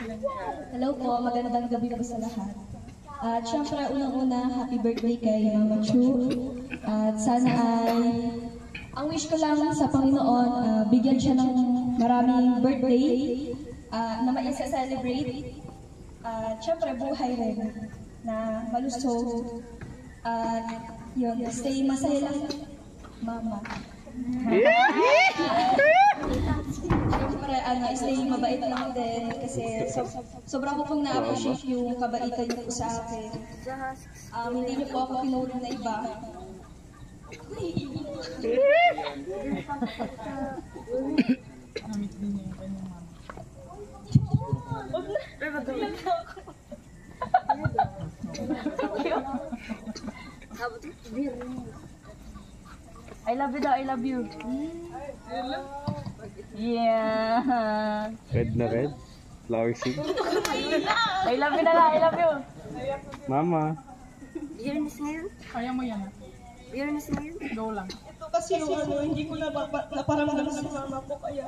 Hello po, magandang gabi po sa lahat. At syempre, unang-una, happy birthday kay Mama Chu. At sana ay, ang wish ko lang sa Panginoon, bigyan siya ng maraming birthday na maisa-celebrate. At syempre, buhay rin na malusog. At yun, stay masaya lang, Mama. Siyempre, stay mabait lang din kasi sobrang ko pong na-appreciate yung kabaitan niyo po sa akin. Hindi niyo po ako pinuri na iba. I love you daw, I love you. Yeah. Red na red. Flower seed. I love you na lang, I love you. Mama. Biyernes ngayon? Kaya mo yan. Biyernes ngayon? Go lang. Ito kasi yung hindi ko naparamdam sa mama ko kaya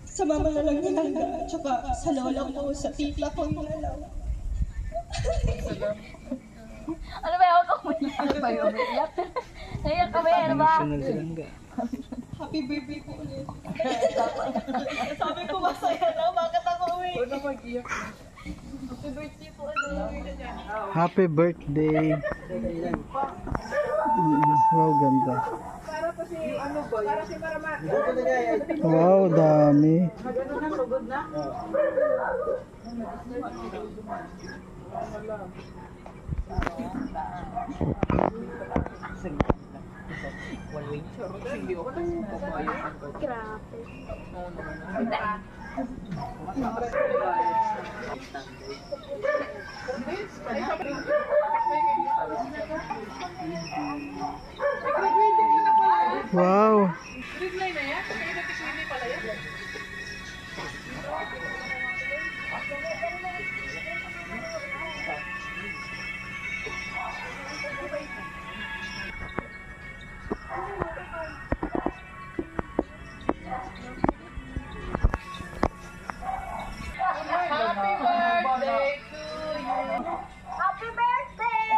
sa mama na lang nilangga. Tsaka sa lola ko, sa tita ko yung alam. Ano ba ako? Ano ba yun? Naiyak kami, ano ba? Happy birthday po ulit. Sabi ko masaya na, bakit ako uwi? Huwag mag-iyak. Happy birthday po ulit. Happy birthday. Wow, ganda. Para pa si ano ba? Para si Marama. Wow, dami. Magano na, sugod na? Wow. Happy birthday!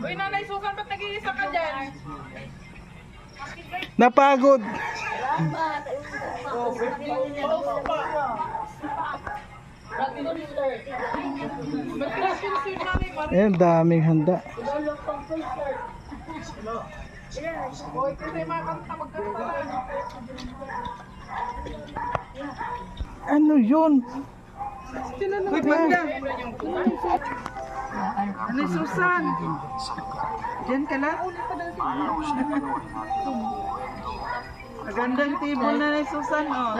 Uy, Nanay Susan, ba't nag-iisa ka dyan? Napagod. Ayan, daming handa. Uy, kasi makakanta magkanta. Ano yun? Uy, banda! Nanay Susan! Diyan ka lang? Magandang table, Nanay Susan, oh.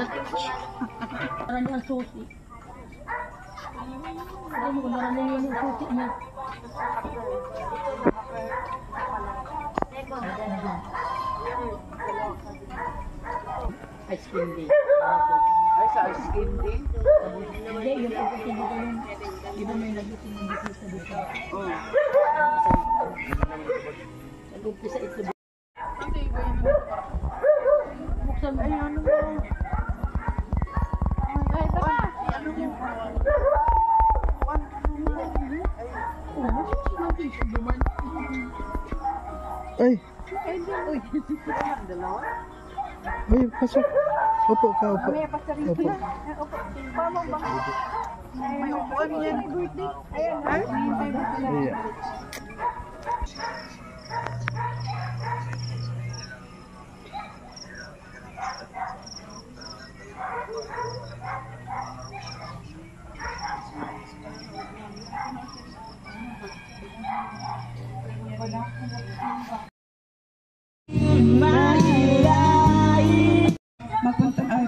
Marami ang susi. Marami yung susi niya. Ice cream din. Ay, sa ice cream din? Hindi, yung pagkasin dito yung di ba may nagutin yung dito sa dito. Oo. Nag-umpisa ito. Ito iba yung Buksan mo. Ay, ano mo? Ay, tama. ano mo? Ay, Uy, dalawa? ay, pasok. Upo ka, upo. Upo. May upuan yan. Ayan, ha? Iya.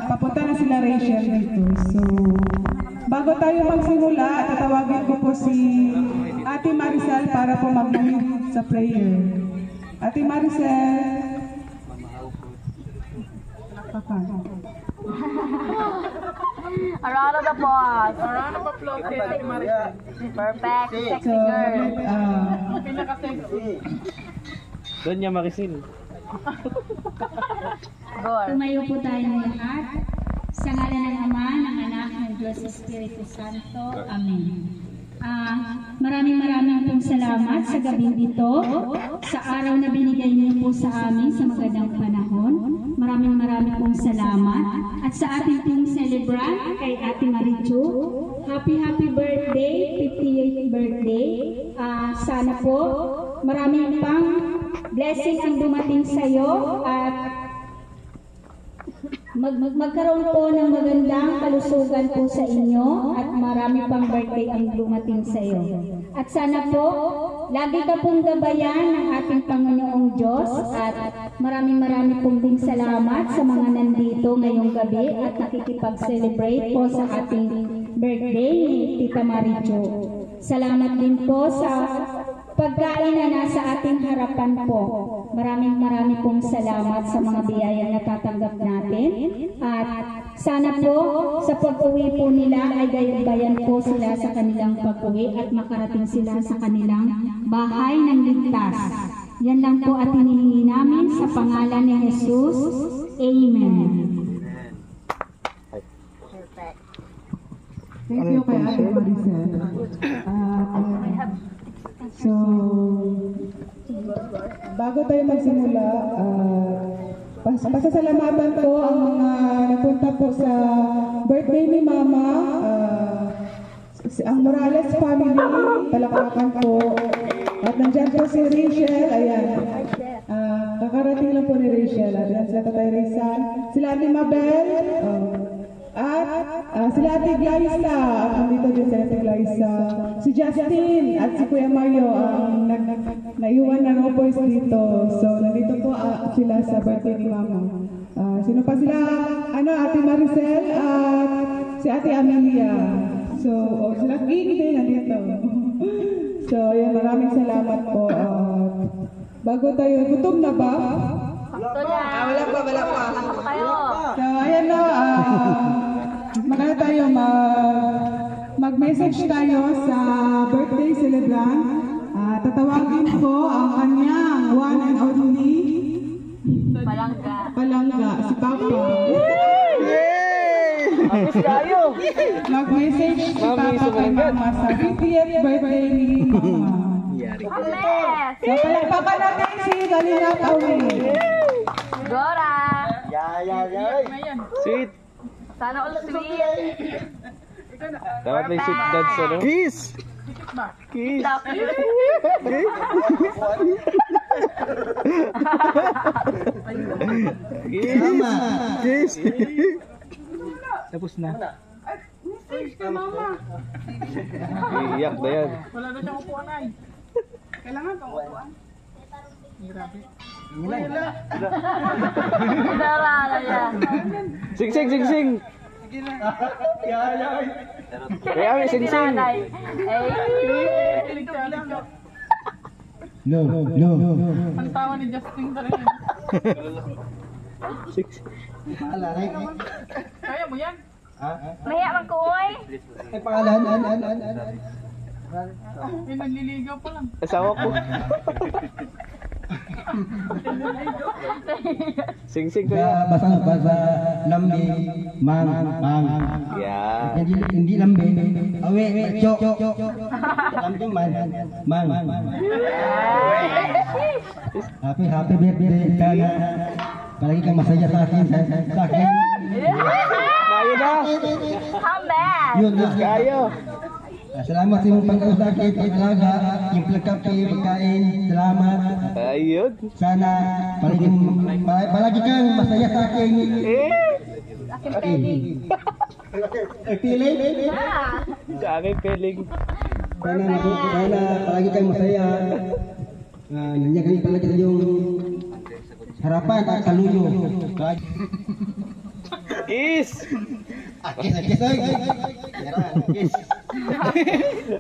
Papunta na sila Rachel dito. So, bago tayo magsimula, tatawagin ko po si Ate Maricel para po mag-lead sa prayer. Ate Maricel. Papa. A round of applause. Round of applause kay Ate Maricel. Perfect. Sexy So, girl. Pinaka-sexy. Doon niya Maricel. Gore. Tumayo po tayong lahat. Sa ngalan ng Ama, ng Anak, ng Diyos Espiritu Santo. Amen. Maraming pong salamat sa gabing ito, sa araw na binigay niyo po sa amin sa magandang panahon. Maraming pong salamat. At sa ating pong celebrant kay Ate Marichu, happy birthday, 58th birthday. Sana po maraming pang blessing ang dumating sa iyo at magkaroon po ng magandang kalusugan po sa inyo at marami pang birthday ang dumating sa iyo. At sana po, lagi ka pong gabayan ng ating Panginoong Diyos at maraming pong din salamat sa mga nandito ngayong gabi at nakikipag-celebrate po sa ating birthday ni Tita Marichu. Salamat din po sa pagkain na nasa ating harapan po. Maraming pong salamat sa mga biyayang natatanggap natin. At sana po sa pag-uwi po nila ay gayabayan po sila sa kanilang pag-uwi at makarating sila sa kanilang bahay ng ligtas. Yan lang po at hinihingi namin sa pangalan ni Jesus. Amen. Thank you kay Ate Maricel. So, bago tayo magsimula, pasasalamatan po ang mga napunta po sa birthday ni Mama, ang Morales family, palakpakan po. At nandiyan po si Rachel, ayan. Kakarating lang po ni Rachel. Ayan sila Tatay Rizal, sila Ate Mabel, at sila Ate Glyza, at nandito din sila Ate Glyza, si Justin at si Kuya Mario ang naiwan na no boys dito. So nandito po sila sa birthday ni Mama. Sino pa sila? Ate Maricel at si Ate Amelia. So sila Gigi din nandito. So yan, maraming salamat po. Bago tayo, gutom na ba? Wala pa. Kayo. So ayan na, tayo mag-message tayo sa birthday celebrant. Tatawagin ko ang kanyang one and only Palangga, si Papa. Mag-message si Papa kay Mama sa 50th birthday ni Mama. So palagpakan natin si Galinat Awi. Gora. Sweet. Sana all sweet. Dapat may sweet dads, ano? Kiss! Kiss! Kiss! Tapos na. Message kay Mama. Iyak na yan. Wala na siyang upuan ay. Kailangan kang upuan. Grabe. Dara na yan. Sing! Kaya may sing. No. Ang tawa ni Justin talaga. Kaya mo yan? Mahiya man ko, oy. Ay, pangalan? May nagliligaw pa lang. Asawa ko. Sing ko yan. Basang lambi, mang. Yeah. Hindi lambi. Awe, chok. Lambi, mang. Happy birthday, sana. Palagi kang masaya sa akin. Tayo na. Come back. Yun na. Kayo. Salamat sa iyong pagkausakit, talaga, yung pagkape, pagkain, salamat. Ayun. Sana palagi kang masaya sa akin. Aking peling. Feeling? Sa aking feeling. Sana palagi kang masaya. Nandiyan palagi sa iyong harapan at kaluyo. Kiss! Kiss.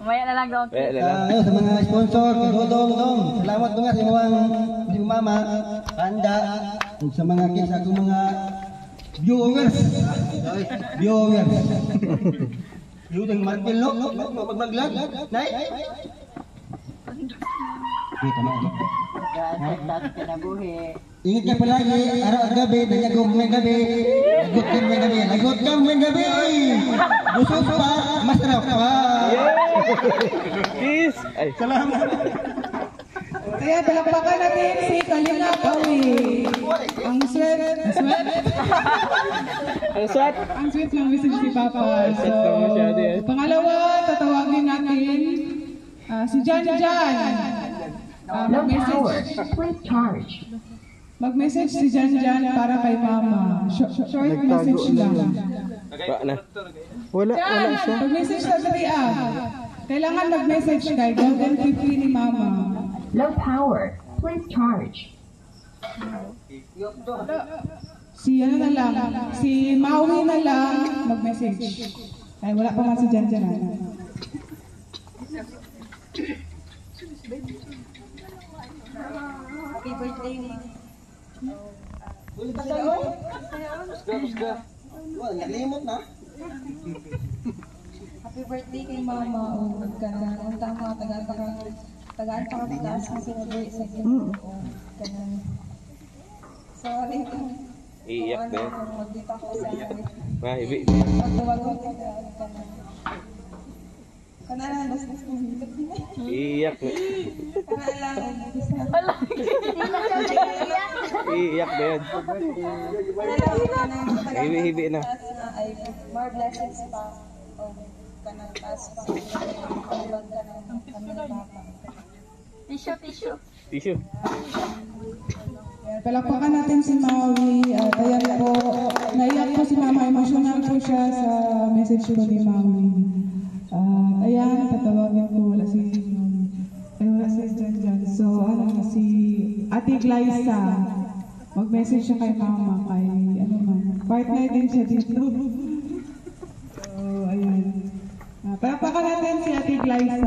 Maya na lang daw. Sa mga sponsor, Dodong. Salamat mga sa mga Mama, Anda, sa mga kids, ako mga viewers. Yung Markel, magmaglag. Nay? Wait, Ingat ka palagi, araw at gabi, nanyagog may gabi, lagot ka may gabi, lagot ka may gabi. Busog pa, masarap pa. Peace! Ay. Salamat. Kaya palakpakan natin si Kalinga Bawi. Ang sweet. Ang sweet ng message ni Papa. So, pangalawa, tatawagin natin si Jan. Mag-message si Jan para kay Mama. Short message lang. Wala siya. Mag-message sa Daria. Kailangan mag-message kay Golden 50 ni Mama. Low power. Please charge. Si ano na lang, si Maui na lang mag-message. Ay, wala pa nga si Jan. Happy birthday, Ma. Nalimot na. Happy birthday kay Mama. Untang mga tagaan pa kami taas na celebrate sa inyo. Sorry. Iiyak na yan. Magdita ko sa Ibi. magdawag ko kanalang basta Iiyak na. kanalang Iiyak na yan. Hibi na. ay more blessings pa o kanang taas pa kanang kami na papa. Tissue. Palakpakan natin si Maui. Ayan po, naiyak po si Mama. Emotional po siya sa message ko ni Maui. Ayan, tatawagin ko. Wala si Jan. So, si Ate Glyza. Mag-message siya kay Mama. Kay, partner din siya dito. So, ayan. Palakpakan natin si Ate Glyza.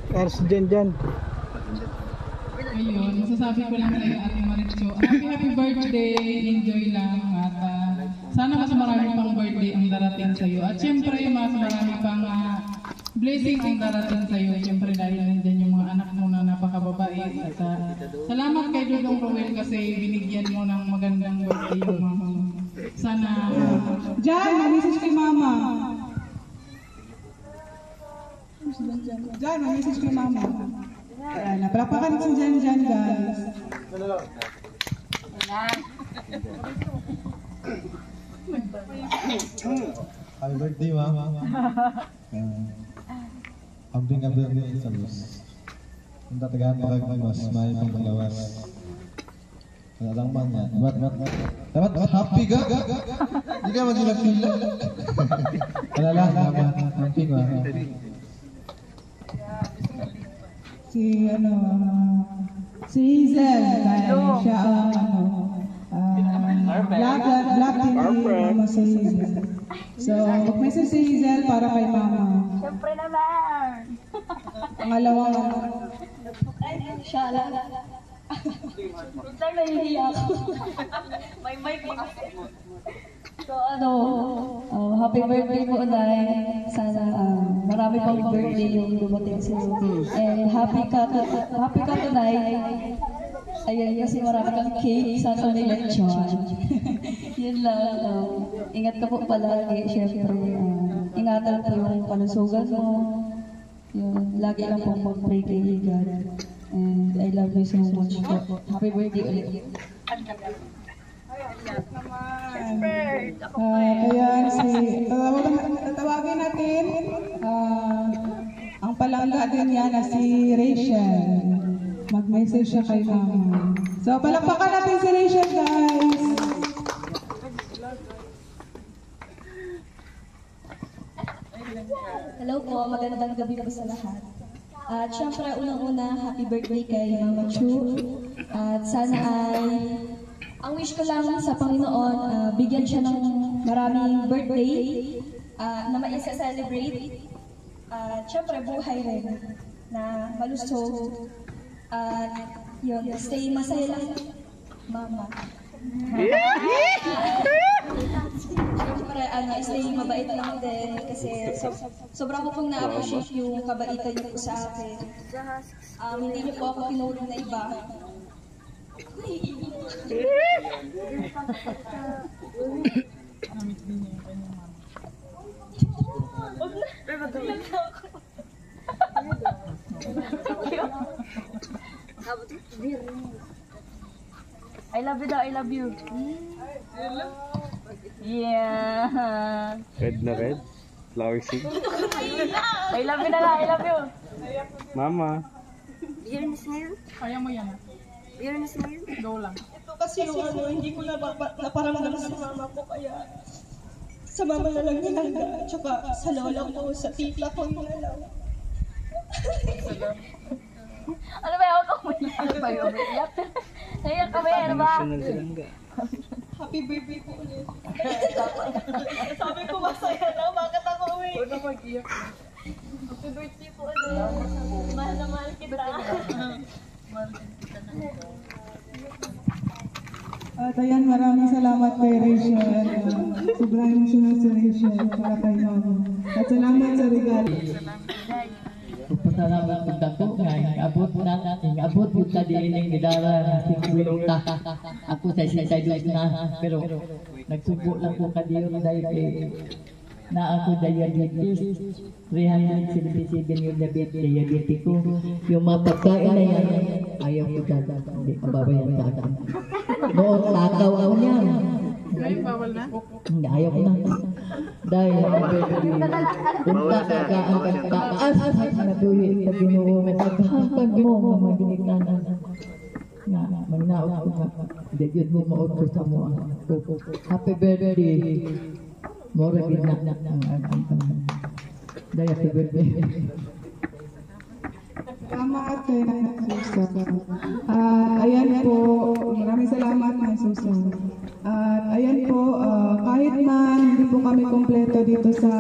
Ers Jan. Ayun, masasabi ko lang kay Ate Maricho, happy birthday, enjoy lang at sana mas marami pang birthday ang darating sa iyo. At syempre, mas marami pang blessing ang darating sa iyo. Syempre dahil nandiyan yung mga anak mo na napakababait. At salamat kay Dudong Roel kasi binigyan mo ng magandang birthday yung mama mo. Sana, Jan, mag-message kay Mama. Jan, mag-message kay Mama. Ayan, napalapakan si Jan, guys. Happy birthday, Mama. Amping ka birthday sa Luz. Kung tatagaan pa kayo mas may panglawas. Wala lang man yan. Dapat happy ka? Hindi ka magsilap-silap. Wala lang, amping ma. Si Hazel, dahil siya ang black din ni Mama si Hazel. So, mag-message si Hazel para kay Mama. Siyempre naman. Pangalawang Siya lang. Biglang nahihiya ako. May mic pa kasi. So happy birthday po, Nay. Sana marami pang birthday yung dumating sa iyo. And happy ka to, Nay. Ayan, kasi marami kang cake. Sana may lechon. Yun lang. Ingat ka po palagi. Siyempre, ingatan po yung kalusugan mo. Yun, lagi lang pong mag-pray kay God. And I love you so much po. Happy birthday ulit. Ayan, tatawagin natin ang palangga din niya na si Rachel. Mag-message siya kay Mama. So, palakpakan natin si Rachel, guys. Hello po, magandang gabi po sa lahat. At syempre, unang-una, happy birthday kay Mama Chu. At sana ay, ang wish ko lang sa Panginoon, bigyan siya ng maraming birthday na maisa-celebrate. At syempre, buhay rin na malusog. At yun, stay masaya lang, Mama. Syempre, stay mabait lang din kasi sobra ko pong na-appreciate yung kabaitan niyo po sa akin. Hindi niyo po ako pinulong na iba. I love you daw, I love you. Yeah. Red na red. Flower seed. I love you na lang, I love you. Mama. Biyernes ngayon? Kaya mo yan. Biyernes ngayon? Go lang. Ito kasi yung hindi ko naparamdam sa mama ko kaya sa mama na lang nilangga, tsaka sa lola ko, sa tita ko yun na lang. Ano ba ako umiyak? Ano ba yung umiyak? Naiyak kami, ano ba? Happy birthday po ulit. Sabi ko masaya na, bakit ako uwi? Huwag na mag-iyak. Happy birthday po ulit. Mahal na mahal kita. At ayan, maraming salamat kay Rachel. Sobrang emotional si Rachel para kay Mama. At salamat sa regalo. Pasalamat po dako nga abot po sa diining nidara na ako sa sintaydus na pero nagsubo lang po kadiyo dahil na ako diabetes 377 yung diabetes ko yung mga pagkain na yan ayaw ko dada hindi mababayan sa akin noon takaw ako niyan Ngayon, bawal na? hindi ayaw ko na dahil punta ka ang kagtaas na tuloy sa Ginoo mataghampag mo nga maginiktanan nga magnaot ko nga dayud mo maot ko sa mo happy birthday mora gid na dahil happy birthday Salamat kay Nanay Susan. Ayan po, maraming salamat Nanay Susan. At ayan po, kahit man hindi po kami kompleto dito sa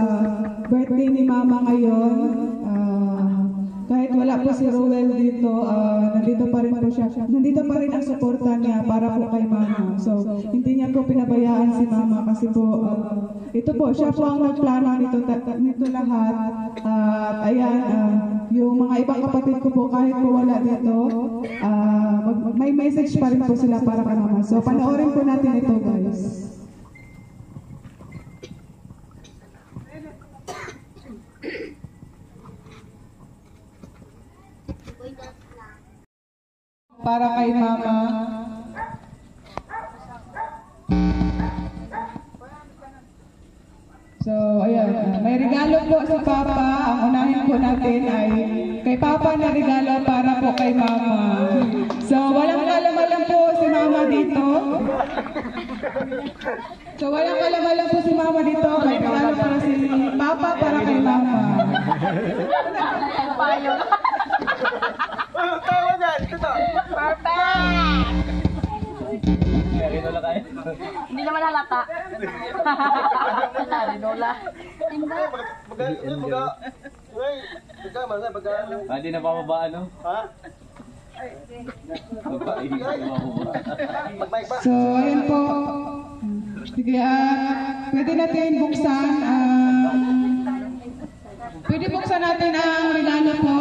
birthday ni Mama ngayon, kahit wala po si Rowell dito, nandito pa rin po siya. Nandito pa rin ang suporta niya para po kay Mama. So, hindi niya po pinabayaan si Mama kasi po, ito po, siya po ang nagplano nito lahat. At ayan, yung mga ibang kapatid ko po kahit po wala dito, may message pa rin po sila para kay Mama. So, panoorin po natin ito guys. Para kay Mama. So, ayan. May regalo po si Papa. Ang unahin po natin ay kay Papa na regalo para po kay Mama. So, walang kalamalan po si Mama dito. Po si Mama dito. May regalo para si Papa para kay Mama. Hindi naman halata. Rinola. Hindi na bababa ano? Ha? So, ayan po. Sige, pwede natin buksan. Pwede buksan natin ang regalo po.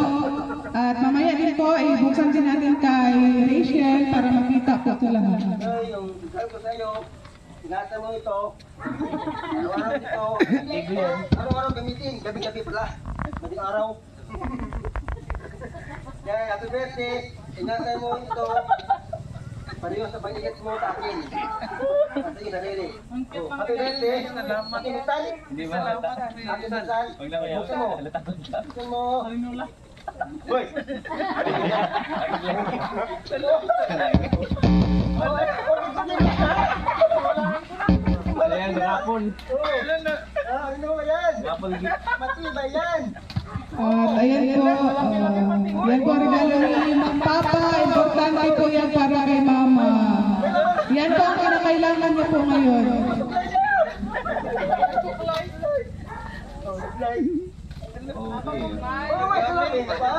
At mamaya din po, buksan din natin kay Rachel para makita po sa lahat. Yung regalo ko sa iyo, ingatan mo ito. Araw-araw ito. Araw-araw gamitin, gabi-gabi pala. Madaling araw. Kaya happy birthday, ingatan mo ito. Pareho sa pag-ingat mo sa akin. Kasi nariri. Happy birthday. Makinutan. Hindi ba? Makinutan. Buksan mo. Buksan mo. Hoy! Ayan, rapon. Ano ba yan? Matibay yan. At ayan po, yan po ang regalo ni Papa. Importante po yan para kay Mama. Yan po ang kinakailangan niyo po ngayon. Gamit pa!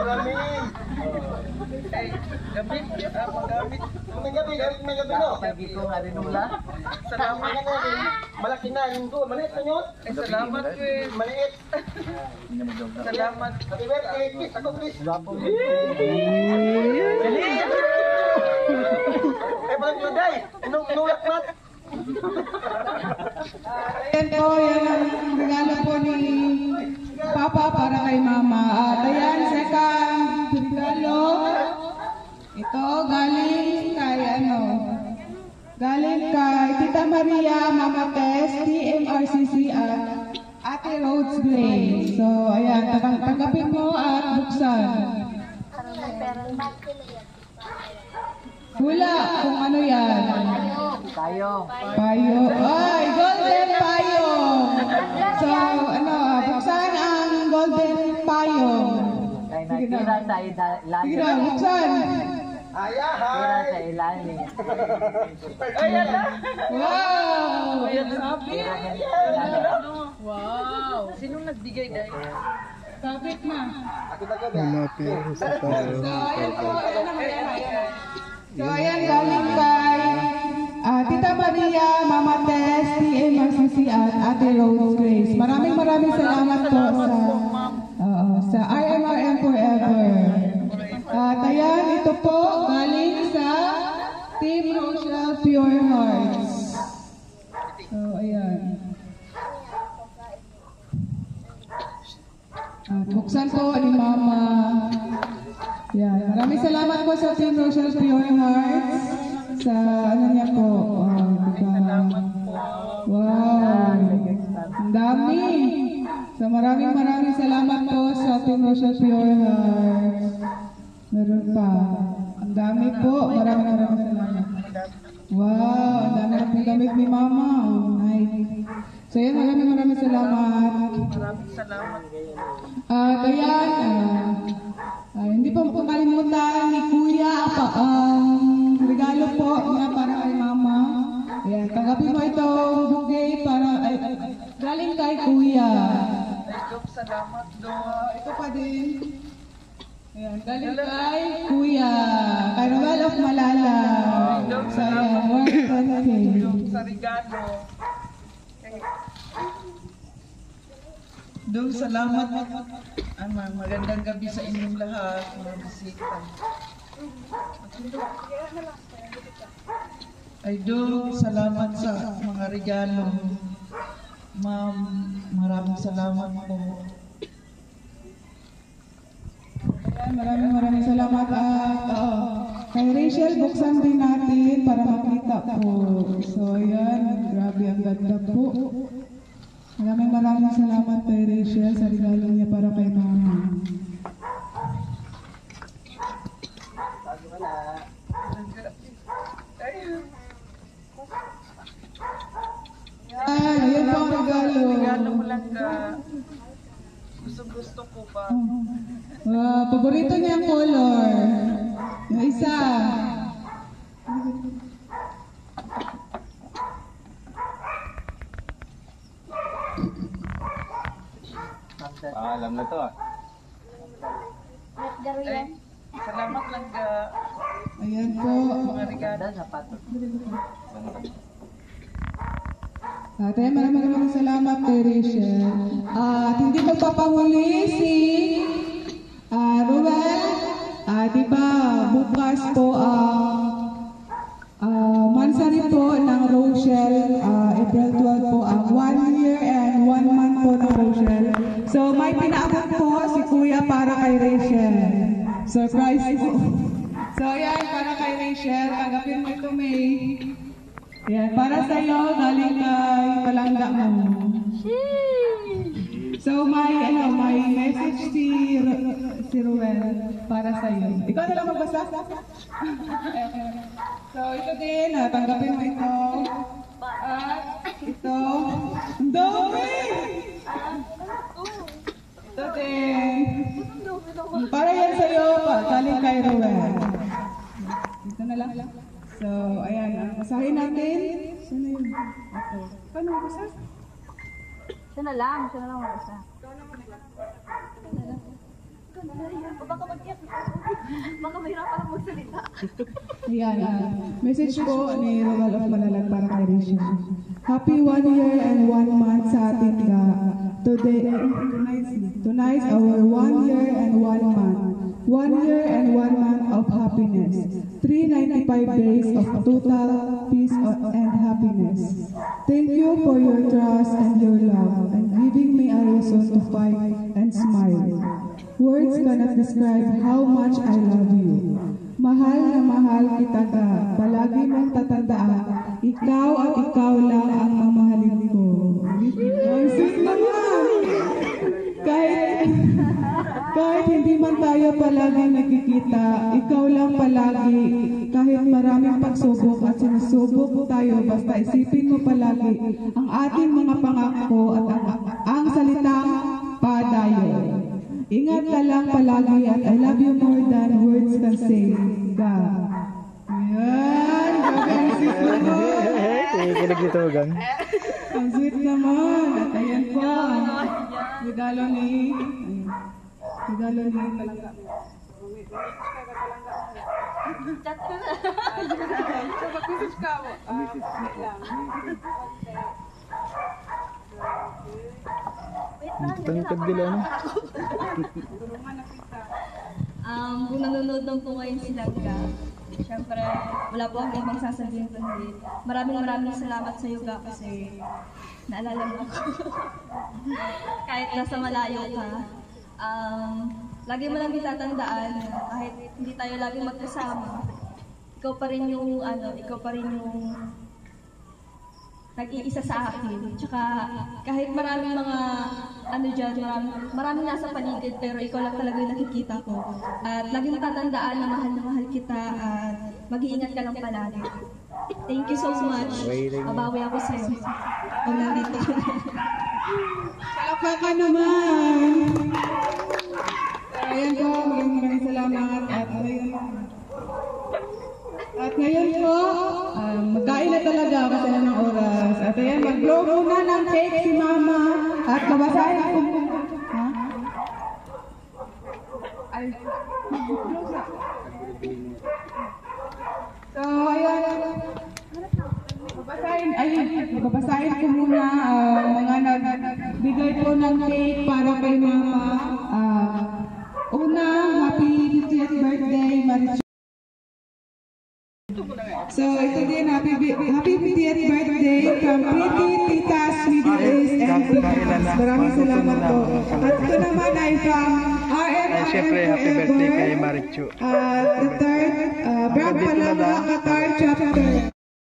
Gamit! May gabi no? Sabi ko nga rin nula. Salamat ka rin. Malaki na yung doon. Maliit na yun. Salamat, Chris. Maliit. Salamat. Happy birthday, kiss ako, kiss. Eh, palang yun, day. Inulak mat. Ayan po, yan ang regalo po ni Papa para kay Mama. At ayan, second regalo. Ito, galing kay galing kay Tita Maria, Mama Tess, TMRCC at Ate Rhodes Gray. So, ayan, tanggapin mo at buksan. Hula, kung ano yan. Tayo. Payo. Ay, golden payo. So, buksan ang golden payo. Kaya natira sa ilalim. Sige na, buksan. Tira sa ilalim. Ayan na. Wow! Tira sa ilalim. Wow. Sinong nagbigay dahil? Sabit na. So, ayan, galing kay Tita Maria, Mama Tess, TMRCC at Ate Rose Grace. Maraming salamat po sa RMRM Forever. At ayan, ito po galing sa Team Rochelle Pure Hearts. So, ayan. At buksan po ni Mama. Yan. Maraming salamat po sa Team Rochelle Pure Hearts. Sa niya po. Wow. Ang dami. So maraming salamat po sa Team Rochelle Pure Hearts. Meron pa. Ang dami po. Maraming salamat. Wow. Ang dami na pong gamit ni Mama. Oh, nice. So yan, maraming salamat. Maraming salamat. Hindi po makalimutan ni Kuya ang regalo po niya para kay Mama. Ayan, tanggapin mo itong bouquet para galing kay Kuya. Salamat, Do. Ito pa din. Ayan, galing kay Kuya. Kay Noel of Malala. So ayan, Sa regalo. Dong, salamat. Magandang gabi sa inyong lahat, mga bisita. Ay, Dong, salamat sa mga regalo. Ma'am, maraming salamat po. Maraming salamat. Kay Rachel, buksan din natin para makita po. So, ayan. Grabe, ang ganda po. Maraming salamat kay Rachel sa regalo niya para kay Mama. Ayan po ang regalo. Regalo mo lang ka. Gusto ko pa. Paborito niya ang color. Yung isa. Alam na to ah. Salamat lang ka. Ayan po. Mga regalo. At ayan, maraming salamat kay Rachel. At hindi magpapahuli si Ruel. Diba, bukas po mansari po ng Rochelle, April 12 po ang 1 year and 1 month po ng Rochelle. So may pinaabot po si Kuya para kay Rachel. Surprise po. So yan, para kay Rachel, tanggapin mo ito, May. Yan, para sa'yo, galing kay palangga mo. So may message si Ruel para sa'yo. Ikaw na lang magbasa? So ito din, tanggapin mo ito. At ito. Ang dami! Ito din. Para yan sa'yo, galing kay Ruel. Ito na lang. So, ayan, basahin natin. Sino yun? Ito. Paano magbasa? Siya na lang mag-isa. Baka mahirapan lang magsalita. Ayan, message po ni Rogal of Malalag para kay Rachel. Happy 1 year and 1 month sa atin ka. Tonight's our 1 year and 1 month. 1 year and 1 month of happiness. 395 days of total peace and happiness. Thank you for your trust and your love and giving me a reason to fight and smile. Words cannot describe how much I love you. Mahal na mahal kita ka. Palagi mong tatandaan, ikaw at ikaw lang ang mamahalin ko. Ang sweet naman! Kahit hindi man tayo palagi nagkikita, ikaw lang palagi. Kahit maraming pagsubok at sinusubok tayo, basta isipin mo palagi ang ating mga pangako at ang salitang padayo. Ingat ka lang palagi at I love you more than words can say. God. Ayan, ang sweet naman. Ang sweet naman. At ayan po, regalo ni Palangga. Chat ko na. Mag-message ka mo. Tangkad nila, no? Kung nanonood lang po ngayon si Langga, syempre, wala po akong ibang sasabihin kundi maraming salamat sa iyo ka kasi naalala mo ako. Kahit nasa malayo ka, lagi mo lang itatandaan na kahit hindi tayo lagi magkasama, ikaw pa rin yung nag-iisa sa akin. Tsaka kahit maraming mga maraming nasa paligid pero ikaw lang talaga yung nakikita ko. At lagi mo tatandaan na mahal kita at mag-iingat ka lang palagi. Thank you so much. Mabawi ako sa'yo. Pag nandito ka na. Salaka ka naman! Ayan po, maraming salamat at ngayon po, magkain na talaga kasi na ng oras. At ayan, mag-blow muna ng cake si Mama at babasahin ko. Ha? Ay. So, ayan. Babasahin ko muna mga nagbigay po ng cake para kay Mama. Una, happy 50th birthday, Marichu. So, ito din, happy 50th birthday from Pretty Titas Middle East and Titas. Maraming salamat po. At ito naman ay from RMR Siyempre, happy birthday kay Marichu. The third, Brad Palabra, Qatar Chapter.